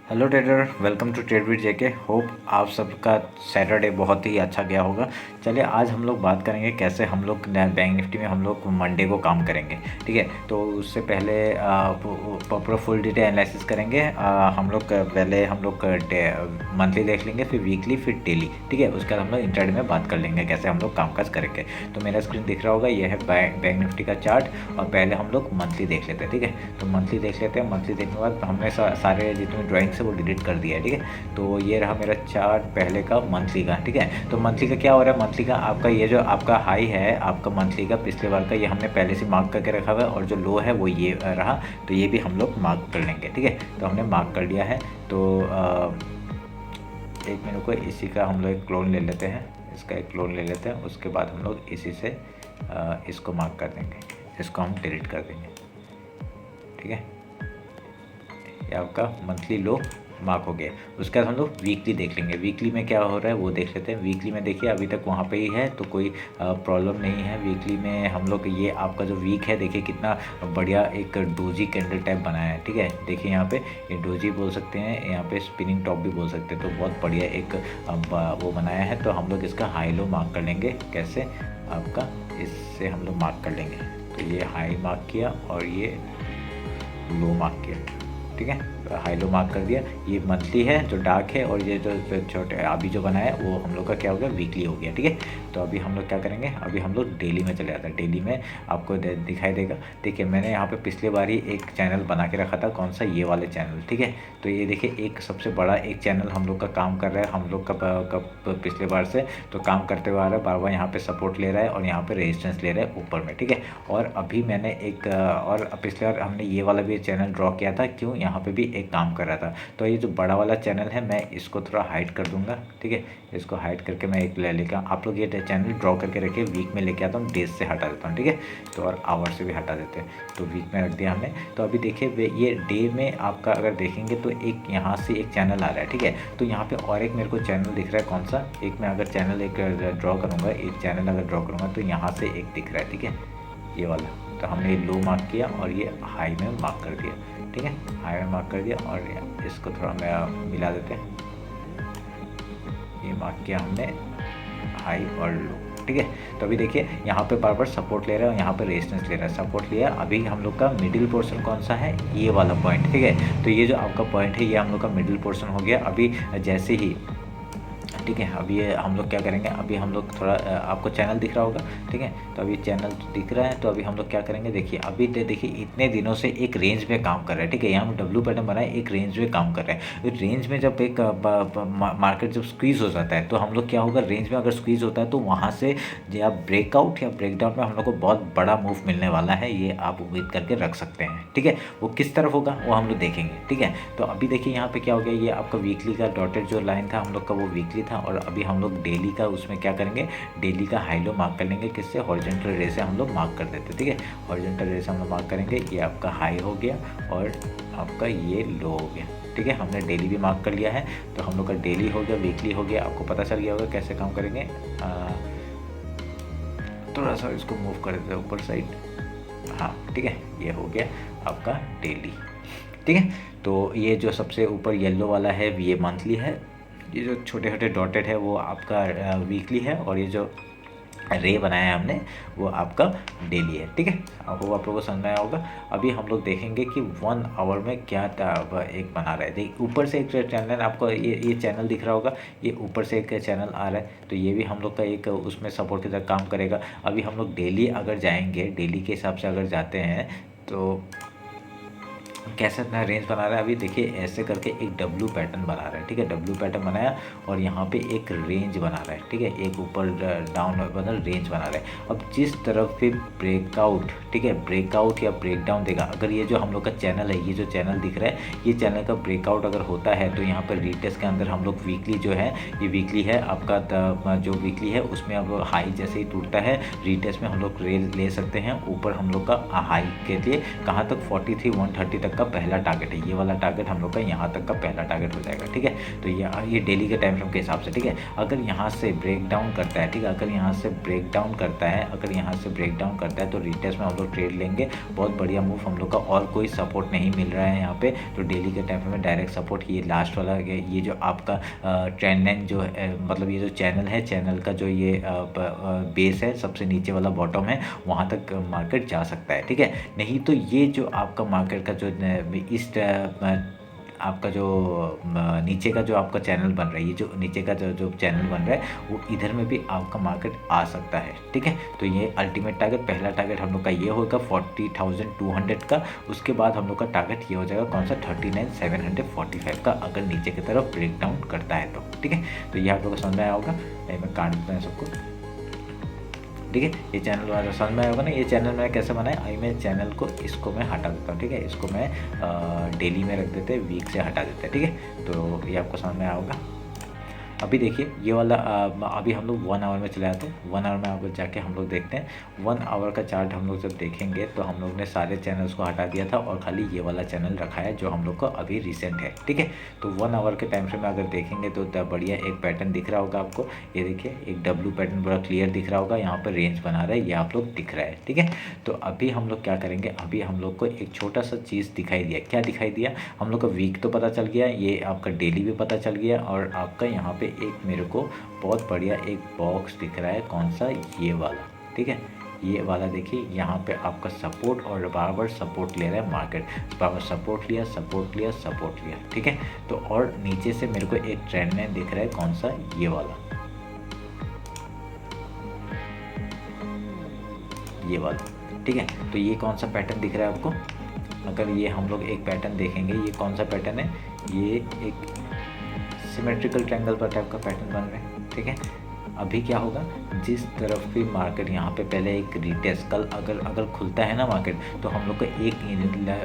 Hello trader, welcome to trade with JK. Hope आप सबका Saturday बहुत ही अच्छा गया होगा। चलिए आज हम लोग बात करेंगे कैसे हम लोग बैंक निफ्टी में हम लोग मंडे को काम करेंगे। ठीक है, तो उससे पहले पूरा फुल डिटेल एनालिसिस करेंगे। हम लोग पहले हम लोग मंथली देख लेंगे, फिर वीकली, फिर डेली। ठीक है, उसके बाद हम लोग इंट्राडे में बात कर लेंगे कैसे हम लोग कामकाज करेंगे। तो मेरा स्क्रीन दिख रहा होगा, ये है बैंक निफ्टी का चार्ट। और पहले हम लोग मंथली देख लेते हैं। ठीक है, तो मंथली देख लेते हैं। मंथली देखने के बाद हमने सारे जितने ड्राइंग्स है वो डिलीट कर दिया है। ठीक है, तो ये रहा मेरा चार्ट पहले का मंथली का। ठीक है, तो मंथली का क्या हो रहा है, मंथली का आपका ये जो आपका हाई है आपका मंथली का पिछले बार का, ये हमने पहले से मार्क करके रखा हुआ है। और जो लो है वो ये रहा, तो ये भी हम लोग मार्क कर लेंगे। ठीक है, तो हमने मार्क कर लिया है। तो एक मिनट को इसी का हम लोग एक क्लोन ले लेते हैं, इसका एक क्लोन ले लेते हैं। उसके बाद हम लोग इसी से इसको मार्क कर देंगे, इसको हम डिलीट कर देंगे। ठीक है, ये आपका मंथली लो मार्क हो गया। उसके बाद हम लोग वीकली देख लेंगे। वीकली में क्या हो रहा है वो देख लेते हैं। वीकली में देखिए अभी तक वहाँ पे ही है, तो कोई प्रॉब्लम नहीं है। वीकली में हम लोग ये आपका जो वीक है देखिए कितना बढ़िया एक डोजी कैंडल टाइप बनाया है। ठीक है, देखिए यहाँ पे ये डोजी बोल सकते हैं, यहाँ पे स्पिनिंग टॉप भी बोल सकते हैं। तो बहुत बढ़िया एक वो बनाया है। तो हम लोग इसका हाई लो मार्क कर लेंगे। कैसे, आपका इससे हम लोग मार्क कर लेंगे। तो ये हाई मार्क किया और ये लो मार्क किया। ठीक है, हाई लो मार्क कर दिया। ये मंथली है जो डार्क है, और ये जो छोटे अभी जो बनाया है वो हम लोग का क्या हो गया, वीकली हो गया। ठीक है, तो अभी हम लोग क्या करेंगे, अभी हम लोग डेली में चले जाते हैं। डेली में आपको दिखाई देगा। ठीक है, मैंने यहाँ पे पिछले बार ही एक चैनल बना के रखा था, कौन सा, ये वाले चैनल। ठीक है, तो ये देखिए एक सबसे बड़ा एक चैनल हम लोग का काम कर रहा है। हम लोग का पिछले बार से तो काम करते हुए आ रहा है। बार बार यहाँ पे सपोर्ट ले रहा है और यहाँ पे रेजिस्टेंस ले रहा है ऊपर में। ठीक है, और अभी मैंने एक और पिछले बार हमने ये वाला भी चैनल ड्रॉ किया था। क्यों, यहाँ पे भी एक काम कर रहा था। तो ये जो बड़ा वाला चैनल है मैं इसको थोड़ा हाइड कर दूंगा। ठीक है, इसको हाइड करके मैं एक ले लेगा। आप लोग ये चैनल ड्रॉ करके रखिए। वीक में लेके आता हूँ, डेज से हटा देता हूँ। ठीक है, तो और आवर से भी हटा देते हैं। तो वीक में रख दिया हमने। तो अभी देखिए ये डे में आपका अगर देखेंगे तो एक यहाँ से एक चैनल आ रहा है। ठीक है, तो यहाँ पे और एक मेरे को चैनल दिख रहा है, कौन सा, एक मैं अगर चैनल एक ड्रॉ करूँगा, एक चैनल अगर ड्रॉ करूँगा तो यहाँ से एक दिख रहा है। ठीक है, ये वाला। तो हमने ये लो मार्क किया और ये हाई में मार्क कर दिया। ठीक है, हाई में मार्क कर दिया और इसको थोड़ा मैं मिला देते हैं। ये मार्क किया हमने हाई और लो। ठीक है, तो अभी देखिए यहाँ पे बार बार सपोर्ट ले रहा है और यहाँ पे रेजिस्टेंस ले रहा है। सपोर्ट लिया, अभी हम लोग का मिडिल पोर्शन कौन सा है, ये वाला पॉइंट। ठीक है, तो ये जो आपका पॉइंट है ये हम लोग का मिडिल पोर्शन हो गया। अभी जैसे ही, ठीक है, अभी ये हम लोग क्या करेंगे, अभी हम लोग थोड़ा आपको चैनल दिख रहा होगा। ठीक है, तो अभी चैनल दिख रहा है। तो अभी हम लोग क्या करेंगे, देखिए अभी देखिए इतने दिनों से एक रेंज में काम कर रहा है। ठीक है, यहाँ डब्ल्यू पैटर्न बनाए, एक रेंज में काम कर रहा है। रेंज में जब एक मार्केट जब स्क्वीज हो जाता है तो हम लोग क्या होगा, रेंज में अगर स्क्वीज होता है तो वहाँ से या ब्रेकआउट या ब्रेकडाउन में हम लोग को बहुत बड़ा मूव मिलने वाला है। ये आप उम्मीद करके रख सकते हैं। ठीक है, वो किस तरफ होगा वो हम लोग देखेंगे। ठीक है, तो अभी देखिए यहाँ पे क्या हो गया, ये आपका वीकली का डॉटेड जो लाइन था हम लोग का वो वीकली था। और अभी हम लोग डेली का उसमें क्या करेंगे, डेली का हाई लो मार्क कर लेंगे। किससे, हॉरिजॉन्टल रे से हम लोग मार्क कर देते हैं। ठीक है, हॉरिजॉन्टल रे से हम लोग मार्क करेंगे। ये आपका हाई हो गया और आपका ये लो हो गया। ठीक है, हमने डेली भी मार्क कर लिया है। तो हम लोग का डेली हो गया, वीकली हो गया। आपको पता चल गया होगा कैसे काम करेंगे। थोड़ा सा इसको मूव कर देते हैं ऊपर साइड। हाँ, ठीक है, ये हो गया आपका डेली। ठीक है, तो ये जो सबसे ऊपर येलो वाला है ये मंथली है। ये जो छोटे छोटे डॉटेड है वो आपका वीकली है। और ये जो रे बनाया है हमने वो आपका डेली है। ठीक है, आपको आप लोगों को समझ में आया होगा। अभी हम लोग देखेंगे कि 1 आवर में क्या एक बना रहा है। देखिए ऊपर से एक चैनल आपको ये चैनल दिख रहा होगा, ये ऊपर से एक चैनल आ रहा है। तो ये भी हम लोग का एक उसमें सपोर्ट की तरह काम करेगा। अभी हम लोग डेली अगर जाएंगे, डेली के हिसाब से अगर जाते हैं तो कैसे अपना रेंज बना रहा है। अभी देखिए ऐसे करके एक डब्ल्यू पैटर्न बना रहा है। ठीक है, डब्ल्यू पैटर्न बनाया और यहाँ पे एक रेंज बना रहा है। ठीक है, एक ऊपर डाउन बदल रेंज बना रहा है। अब जिस तरफ भी ब्रेकआउट, ठीक है, ब्रेकआउट या ब्रेकडाउन देगा, अगर ये जो हम लोग का चैनल है, ये जो चैनल दिख रहा है, ये चैनल का ब्रेकआउट अगर होता है तो यहाँ पर रीटेस्ट के अंदर हम लोग वीकली जो है, ये वीकली है आपका जो वीकली है उसमें अब हाई जैसे ही टूटता है रीटेस्ट में हम लोग ले सकते हैं ऊपर हम लोग का हाई के लिए। कहाँ तक, 43 130 तक तक का पहला टारगेट है। ये वाला टारगेट हम लोग का यहाँ तक का पहला टारगेट हो जाएगा, ठीक है। तो ये डेली के टाइम फ्रेम के हिसाब से, ठीक है। अगर यहाँ से ब्रेक डाउन करता है, ठीक है, अगर यहाँ से ब्रेक डाउन करता है, तो रिटेस्ट में हम लोग ट्रेड लेंगे। बहुत बढ़िया मूव हम लोग का, और कोई सपोर्ट नहीं मिल रहा है यहाँ पे। तो डेली के टाइम फ्रेम में डायरेक्ट सपोर्ट ये लास्ट वाला, ये जो आपका ट्रेंड लाइन जो है, मतलब ये जो चैनल है, चैनल का जो ये बेस है, सबसे नीचे वाला बॉटम है, वहाँ तक मार्केट जा सकता है, ठीक है। नहीं तो ये जो आपका मार्केट का जो इस आपका जो नीचे का जो आपका चैनल बन रहा है, ये जो नीचे का जो चैनल बन रहा है, वो इधर में भी आपका मार्केट आ सकता है, ठीक है। तो ये अल्टीमेट टारगेट, पहला टारगेट हम लोग का ये होगा 40,200 का। उसके बाद हम लोग का टारगेट ये हो जाएगा कौन सा, 39,745 का, अगर नीचे की तरफ ब्रेक डाउन करता है तो, ठीक है। तो ये आप लोग को समझ में आया होगा। मैं काट देता हूँ सबको, ठीक है। ये चैनल वाला समझ में आया होगा ना। ये चैनल मैंने कैसे बनाया, अभी मैं चैनल को इसको मैं हटा देता हूँ, ठीक है। इसको मैं डेली में रख देते, वीक से हटा देते, ठीक है। तो ये आपको समझ में आया होगा। अभी देखिए ये वाला अभी हम लोग 1 आवर में चले जाते हैं। 1 आवर में आप जाके हम लोग देखते हैं। 1 आवर का चार्ट हम लोग जब देखेंगे तो हम लोग ने सारे चैनल्स को हटा दिया था और खाली ये वाला चैनल रखा है जो हम लोग को अभी रिसेंट है, ठीक है। तो 1 आवर के टाइम फ्रेम में अगर देखेंगे तो बढ़िया एक पैटर्न दिख रहा होगा आपको। ये देखिए एक डब्ल्यू पैटर्न बड़ा क्लियर दिख रहा होगा, यहाँ पर रेंज बना रहा है, ये आप लोग दिख रहा है, ठीक है। तो अभी हम लोग क्या करेंगे, अभी हम लोग को एक छोटा सा चीज़ दिखाई दिया। क्या दिखाई दिया, हम लोग का वीक तो पता चल गया, ये आपका डेली भी पता चल गया, और आपका यहाँ पे एक मेरे को बहुत बढ़िया एक बॉक्स दिख रहा है, कौन सा, ये वाला, ठीक है। ये वाला देखिए, यहाँ पे आपका सपोर्ट और बार सपोर्ट ले रहा है मार्केट, बार सपोर्ट लिया, ठीक है। तो और नीचे से मेरे को एक ट्रेंड लाइन दिख रहा है, कौन सा, ये वाला, ठीक है। तो ये कौन सा पैटर्न दिख रहा है आपको, अगर ये हम लोग एक पैटर्न देखेंगे, ये कौन सा पैटर्न है, ये एक सिमेट्रिकल ट्रायंगल पर टाइप का पैटर्न बन रहा है, ठीक है। अभी क्या होगा, जिस तरफ भी मार्केट यहाँ पे पहले एक रिटेस्ट, कल अगर खुलता है ना मार्केट, तो हम लोग को एक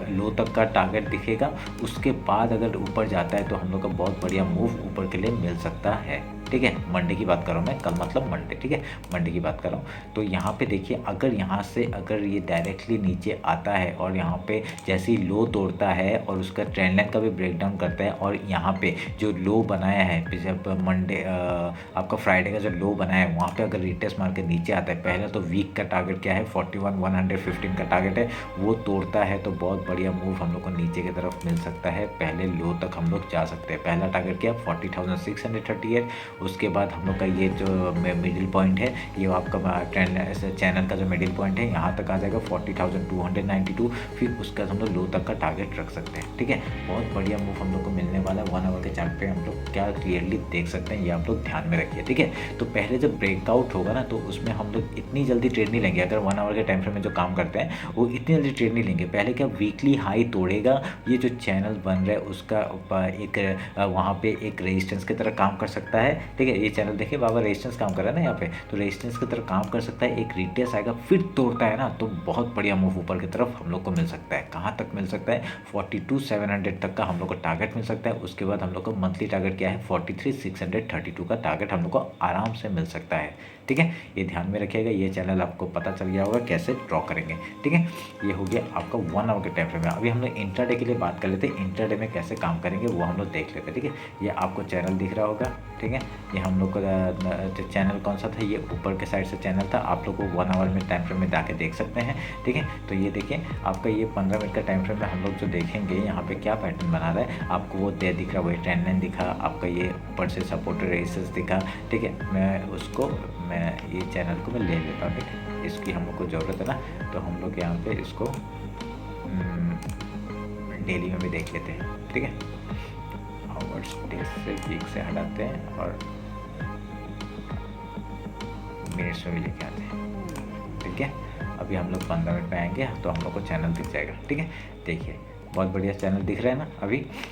लो तक का टारगेट दिखेगा। उसके बाद अगर ऊपर जाता है तो हम लोग का बहुत बढ़िया मूव ऊपर के लिए मिल सकता है, ठीक है। मंडे की बात कर रहा हूँ मैं, कल मतलब मंडे, ठीक है, मंडे की बात कर रहा हूँ। तो यहाँ पे देखिए, अगर यहाँ से अगर ये डायरेक्टली नीचे आता है और यहाँ पे जैसे ही लो तोड़ता है और उसका ट्रेंड लाइन का भी ब्रेक डाउन करता है, और यहाँ पे जो लो बनाया है, जब मंडे आपका फ्राइडे का जो लो बनाया है, वहाँ पे अगर रिटेस्ट मार के नीचे आता है, पहले तो वीक का टारगेट क्या है, 41,115 का टारगेट है, वो तोड़ता है तो बहुत बढ़िया मूव हम लोग को नीचे की तरफ मिल सकता है। पहले लो तक हम लोग जा सकते हैं। पहला टारगेट क्या, 40,638। उसके बाद हम लोग का ये जो मिडिल पॉइंट है, ये आपका ट्रेंड चैनल का जो मिडिल पॉइंट है, यहाँ तक आ जाएगा 40,292। फिर उसका हम लोग लो तक का टारगेट रख सकते हैं, ठीक है। बहुत बढ़िया मूव हम लोग को मिलने वाला है। 1 आवर के चार्ट पे हम लोग क्या क्लियरली देख सकते हैं, ये आप लोग ध्यान में रखिए, ठीक है। तो पहले जब ब्रेकआउट होगा ना, तो उसमें हम लोग इतनी जल्दी ट्रेड नहीं लेंगे। अगर 1 आवर के टाइम फ्रेम में जो काम करते हैं वो इतनी जल्दी ट्रेड नहीं लेंगे। पहले क्या, वीकली हाई तोड़ेगा, ये जो चैनल बन रहा है उसका एक वहाँ पे एक रेजिस्टेंस की तरह काम कर सकता है, ठीक है। ये चैनल देखिए, बाबा रेजिस्टेंस काम कर रहा है ना यहाँ पे, तो रेजिस्टेंस की तरह काम कर सकता है। एक रिटेस्ट आएगा, फिर तोड़ता है ना, तो बहुत बढ़िया मूव ऊपर की तरफ हम लोग को मिल सकता है। कहाँ तक मिल सकता है, 42,700 तक का हम लोग को टारगेट मिल सकता है। उसके बाद हम लोग को मंथली टारगेट क्या है, 43,632 का टारगेट हम लोग को आराम से मिल सकता है, ठीक है। ये ध्यान में रखिएगा। ये चैनल आपको पता चल गया होगा कैसे ड्रॉ करेंगे, ठीक है। ये हो गया आपका 1 आवर के टाइम फ्रेम में। अभी हम लोग इंट्राडे के लिए बात कर लेते हैं, इंट्राडे में कैसे काम करेंगे वो हम लोग देख लेते हैं, ठीक है। ये आपको चैनल दिख रहा होगा, ठीक है। ये हम लोग का चैनल कौन सा था, ये ऊपर के साइड से चैनल था। आप लोग को 1 आवर में टाइम फ्रेम में जाके देख सकते हैं, ठीक है। तो ये देखिए आपका ये 15 मिनट का टाइम फ्रेम में हम लोग जो देखेंगे, यहाँ पे क्या पैटर्न बना रहा है आपको वो दिख रहा है, वही ट्रेंड लाइन दिखा आपका, ये ऊपर से सपोर्ट रेजिस्टेंस दिखा, ठीक है। मैं ये चैनल को मैं ले लेता हूँ, ठीक है। इसकी हम लोग को ज़रूरत है ना, तो हम लोग यहाँ पे इसको डेली में भी देख लेते हैं, ठीक है। आवर्स डे से वीक से हटाते हैं और मिनट्स में भी लेके आते हैं, ठीक है। अभी हम लोग 15 मिनट में आएंगे तो हम लोग को चैनल दिख जाएगा, ठीक है। देखिए बहुत बढ़िया चैनल दिख रहा है ना।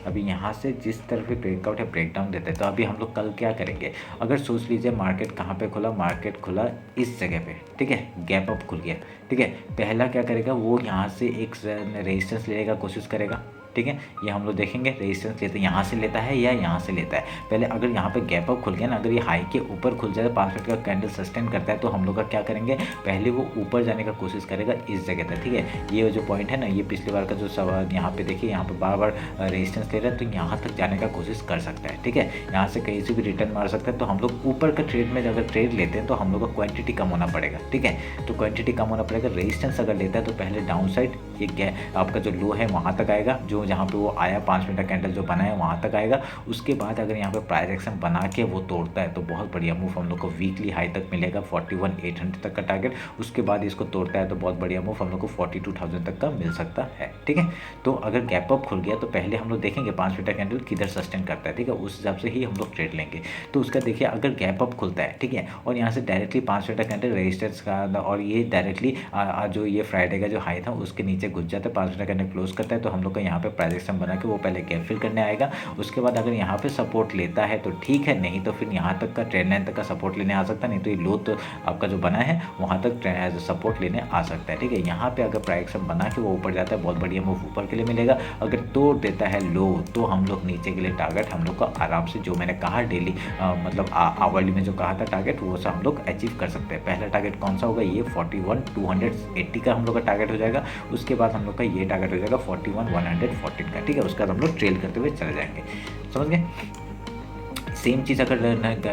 अभी यहाँ से जिस तरफ भी ब्रेकआउट है, ब्रेकडाउन देते हैं। तो अभी हम लोग कल क्या करेंगे, अगर सोच लीजिए मार्केट कहाँ पे खुला, मार्केट खुला इस जगह पे, ठीक है, गैप अप खुल गया, ठीक है। पहला क्या करेगा, वो यहाँ से एक रेजिस्टेंस लेने का कोशिश करेगा, ठीक ठीक है। ये हम लोग देखेंगे रेजिस्टेंस लेते यहाँ से लेता है या यहाँ से लेता है। पहले अगर यहाँ पे गैप अप खुल गया ना, अगर ये हाई के ऊपर खुल जाए 5 मिनट का कैंडल सस्टेन करता है तो हम लोग का क्या करेंगे, पहले वो ऊपर जाने का कोशिश करेगा इस जगह तक, ठीक है। ये जो पॉइंट है ना, ये पिछली बार का जो सवाल यहाँ पे देखिए, यहाँ पे बार बार रेजिस्टेंस ले रहा है तो यहाँ तक जाने का कोशिश कर सकता है, ठीक है। यहाँ से कहीं से भी रिटर्न मार सकता है। तो हम लोग ऊपर का ट्रेड में अगर ट्रेड लेते हैं तो हम लोग का क्वांटिटी कम होना पड़ेगा, ठीक है। तो क्वांटिटी कम होना पड़ेगा। रेजिस्टेंस अगर लेता है तो पहले डाउन साइड ये आपका जो लो है वहाँ तक आएगा, जो जहाँ पे वो आया 5 मिनट का कैंडल जो बना है वहाँ तक आएगा। उसके बाद अगर यहाँ पे प्राइस एक्शन बना के वो तोड़ता है तो बहुत बढ़िया मूव हम लोग को वीकली हाई तक मिलेगा 41,800 तक का टारगेट। उसके बाद इसको तोड़ता है तो बहुत बढ़िया मूव हम लोग को 42,000 तक का मिल सकता है, ठीक है। तो अगर गैप अप खुल गया तो पहले हम लोग देखेंगे 5 मिनट का कैंडल किधर सस्टेन करता है, ठीक है। उस हिसाब से ही हम लोग ट्रेड लेंगे। तो उसका देखिए अगर गैप अप खुलता है, ठीक है, और यहाँ से डायरेक्टली 5 मिनट का कैंडल रेजिस्टेंस का और ये डायरेक्टली जो ये फ्राइडे का जो हाई था उसके नीचे घुस जाता है, 5 मिनट का कैंडल क्लोज करता है, तो हम लोग का यहाँ पे प्राइस एक्शन बना के वो पहले गैप फिल करने आएगा। उसके बाद अगर यहाँ पे सपोर्ट लेता है तो ठीक है, नहीं तो फिर यहाँ तक का ट्रेंड लाइन तक का सपोर्ट लेने आ सकता है। नहीं तो ये लो तो आपका जो बना है वहाँ तक सपोर्ट लेने आ सकता है, ठीक है। यहाँ पे अगर प्राइस एक्शन बना के वो ऊपर जाता है बहुत बढ़िया मूव ऊपर के लिए मिलेगा। अगर तोड़ देता है लो तो हम लोग नीचे के लिए टारगेट हम लोग का आराम से, जो मैंने कहा डेली मतलब आवरली में जो कहा था टारगेट, वो सब हम लोग अचीव कर सकते हैं। पहला टारगेट कौन सा होगा, ये 41,280 का हम लोग का टारगेट हो जाएगा। उसके बाद हम लोग का ये टारगेट हो जाएगा 41,114 का, ठीक है। उसके बाद हम लोग ट्रेल करते हुए चले जाएंगे, समझ गए। सेम चीज़ अगर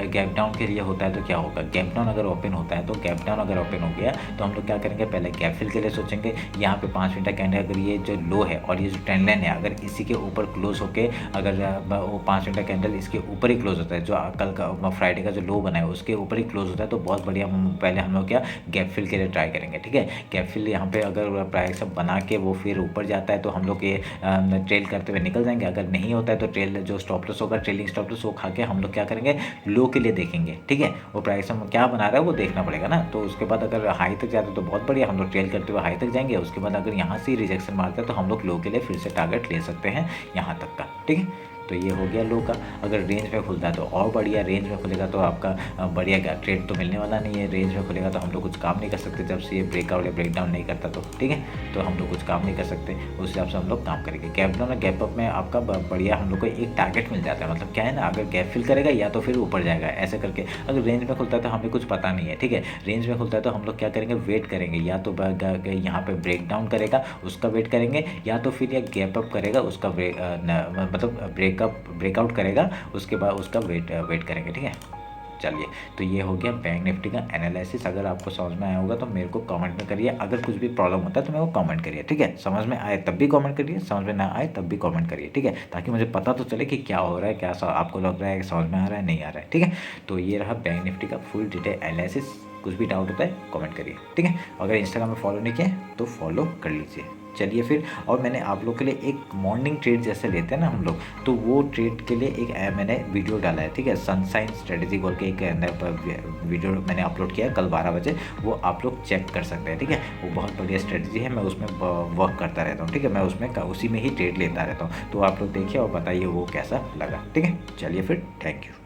गैप डाउन के लिए होता है तो क्या होगा, गैप डाउन अगर ओपन होता है तो गैप डाउन अगर ओपन हो गया तो हम लोग क्या करेंगे, पहले गैप फिल के लिए सोचेंगे। यहाँ पे 5 मिनट का कैंडल अगर ये जो लो है और ये जो ट्रेंड लाइन है अगर इसी के ऊपर क्लोज होके अगर वो 5 मिनट का कैंडल इसके ऊपर ही क्लोज होता है, जो कल का फ्राइडे का जो लो बना है उसके ऊपर ही क्लोज होता है, तो बहुत बढ़िया पहले हम लोग क्या गैप फिल के लिए ट्राई करेंगे, ठीक है। गैप फिल यहाँ पे अगर प्राइस सब बना के वो फिर ऊपर जाता है तो हम लोग ये ट्रेल करते हुए निकल जाएंगे। अगर नहीं होता है तो ट्रेल जो स्टॉप लॉस होगा, ट्रेलिंग स्टॉप लॉस वो खा के हम लोग क्या करेंगे, लो के लिए देखेंगे, ठीक है। वो प्राइस हम क्या बना रहा है वो देखना पड़ेगा ना। तो उसके बाद अगर हाई तक जाता है तो बहुत बढ़िया, हम लोग ट्रेल करते हुए हाई तक जाएंगे। उसके बाद अगर यहाँ से रिजेक्शन मारता है तो हम लोग लो के लिए फिर से टारगेट ले सकते हैं यहाँ तक का, ठीक है। तो ये हो गया लो का। अगर रेंज में खुलता है तो और बढ़िया, रेंज में खुलेगा तो आपका बढ़िया ट्रेड तो मिलने वाला नहीं है। रेंज में खुलेगा तो हम लोग कुछ काम नहीं कर सकते जब से ये ब्रेकआउट या ब्रेकडाउन नहीं करता तो, ठीक है। तो हम लोग कुछ काम नहीं कर सकते, उस हिसाब से हम लोग काम करेंगे। गैप डाउन और गैप अप में आपका बढ़िया हम लोग को एक टारगेट मिल जाता है। मतलब क्या है ना, अगर गैप फिल करेगा या तो फिर ऊपर जाएगा ऐसे करके। अगर रेंज में खुलता है तो हमें कुछ पता नहीं है, ठीक है। रेंज में खुलता है तो हम लोग क्या करेंगे, वेट करेंगे, या तो यहाँ पे ब्रेक डाउन करेगा उसका वेट करेंगे, या तो फिर या गैप अप करेगा उसका मतलब ब्रेकआउट करेगा, उसके बाद उसका वेट करेंगे, ठीक है। चलिए, तो ये हो गया बैंक निफ्टी का एनालिसिस। अगर आपको समझ में आया होगा तो मेरे को कमेंट में करिए। अगर कुछ भी प्रॉब्लम होता है तो मेरे को कमेंट करिए, ठीक है। समझ में आए तब भी कमेंट करिए, समझ में ना आए तब भी कमेंट करिए, ठीक है, ताकि मुझे पता तो चले कि क्या हो रहा है, क्या आपको लग रहा है कि समझ में आ रहा है नहीं आ रहा है, ठीक है। तो ये रहा बैंक निफ्टी का फुल डिटेल एनालिसिस। कुछ भी डाउट होता है कमेंट करिए, ठीक है। अगर इंस्टाग्राम में फॉलो नहीं किए तो फॉलो कर लीजिए। चलिए फिर, और मैंने आप लोग के लिए एक मॉर्निंग ट्रेड जैसे लेते हैं ना हम लोग, तो वो ट्रेड के लिए एक मैंने वीडियो डाला है, ठीक है। सनसाइन स्ट्रेटेजी बोल के एक वीडियो मैंने अपलोड किया है कल 12 बजे, वो आप लोग चेक कर सकते हैं, ठीक है। वो बहुत बढ़िया स्ट्रेटेजी है, मैं उसमें वर्क करता रहता हूँ, ठीक है। मैं उसमें उसी में ही ट्रेड लेता रहता हूँ। तो आप लोग देखिए और बताइए वो कैसा लगा, ठीक है। चलिए फिर, थैंक यू।